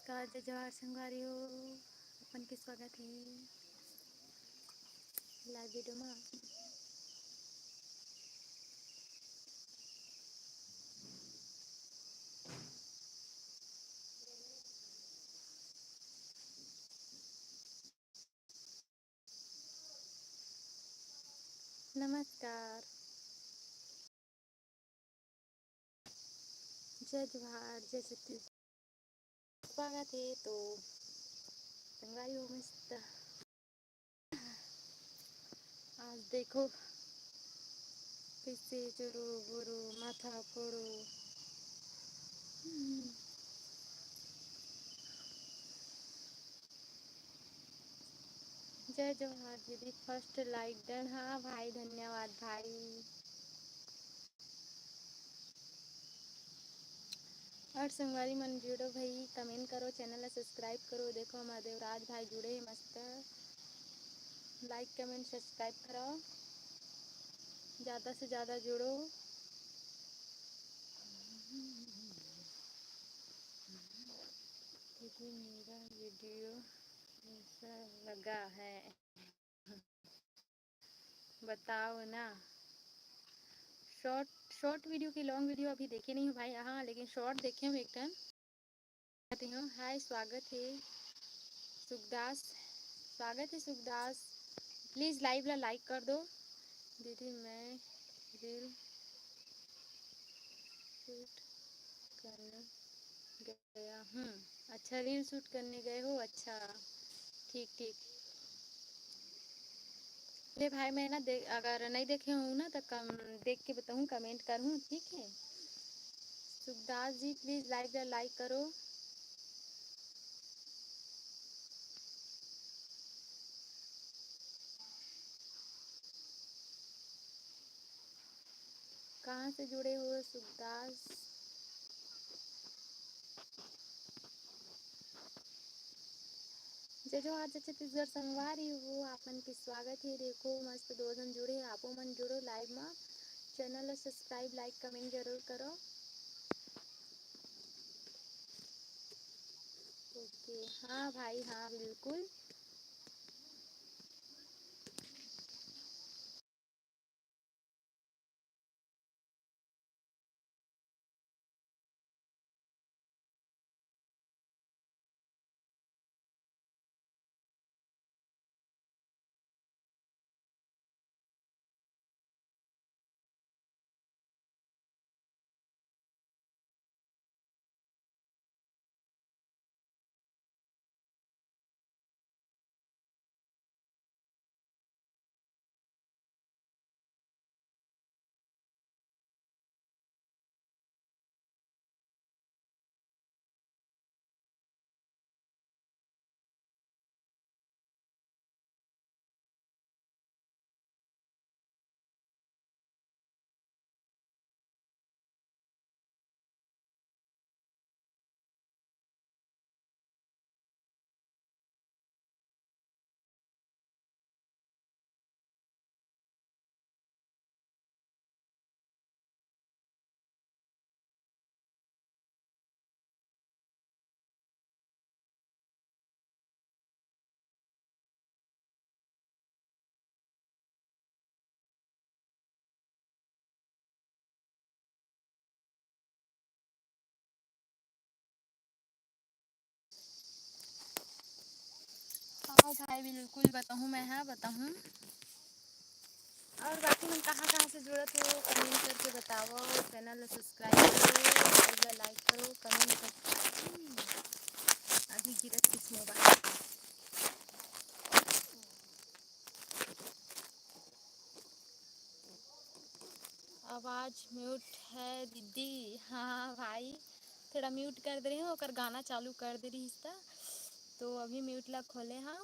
नमस्कार, जय जवाहर संगवारी हो। अपन के स्वागत है लाइव वीडियो में। नमस्कार, जय जवाहर, जय सत्य स्वागत है। तो संगवारी हो मस्त। आज देखो किससे चोरो बोरो माथा फोड़ो। जय जवाहर दीदी, फर्स्ट लाइक डन। हाँ भाई, धन्यवाद भाई। और संगवारी मन जुड़ो भाई, कमेंट करो, चैनल सब्सक्राइब करो। देखो हमारे देवराज भाई जुड़े हैं मस्त। लाइक कमेंट सब्सक्राइब करो, ज़्यादा से ज़्यादा जुड़ो। दीदी मेरा वीडियो कैसा लगा है बताओ ना। शॉर्ट शॉर्ट वीडियो की लॉन्ग वीडियो अभी देखे नहीं हूँ भाई। हाँ, लेकिन शॉर्ट देखे हूँ एक टाइम। कहती हूँ हाय, स्वागत है सुखदास, स्वागत है सुखदास। प्लीज़ लाइव ला लाइक कर दो। दीदी मैं रील शूट करने गया हूँ। अच्छा, रील शूट करने गए हो, अच्छा ठीक ठीक। अरे भाई मैं ना अगर नहीं देखे हूँ ना तो देख के बताऊँ, कमेंट करूँ, ठीक है। सुखदास जी प्लीज़ लाइव ला लाइक करो। कहाँ से जुड़े हो सुखदास? जय जवाहर, जय छत्तीसगढ़ संगवारी हो। आप मन के स्वागत है। देखो मस्त दो जन जुड़े, आपो मन जुड़ो लाइव में। चैनल सब्सक्राइब लाइक कमेंट जरूर करो। ओके, हाँ भाई, हाँ बिल्कुल। हाँ भाई बिल्कुल बताऊँ मैं, हाँ बताऊँ। और बाकी हम कहाँ कहाँ से जुड़त हो कमेंट करके बताओ। चैनल सब्सक्राइब करो, लाइक करो, कमेंट करो। अभी गिरत किस मोबाइल आवाज़ म्यूट है दीदी। हाँ भाई, थोड़ा म्यूट कर दे रही हूँ और गाना चालू कर दे रही इसका, तो अभी म्यूट ला खोले। हाँ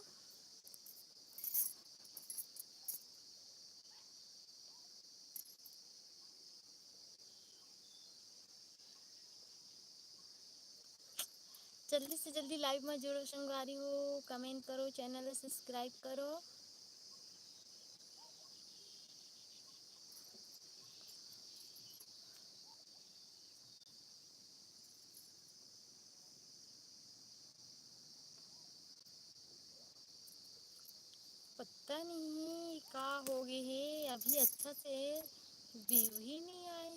जल्दी से जल्दी लाइव में जुड़ो संगवारी हो, कमेंट करो, चैनल सब्सक्राइब करो। पता नहीं का हो गए है, अभी अच्छा से व्यू ही नहीं आए।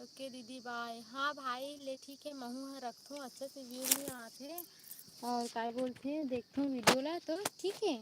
ओके दीदी बाय। हाँ भाई ले ठीक है, महू है रखूँ, अच्छा से व्यू नहीं आते और क्या बोलते हैं देखूँ वीडियो ला तो ठीक है।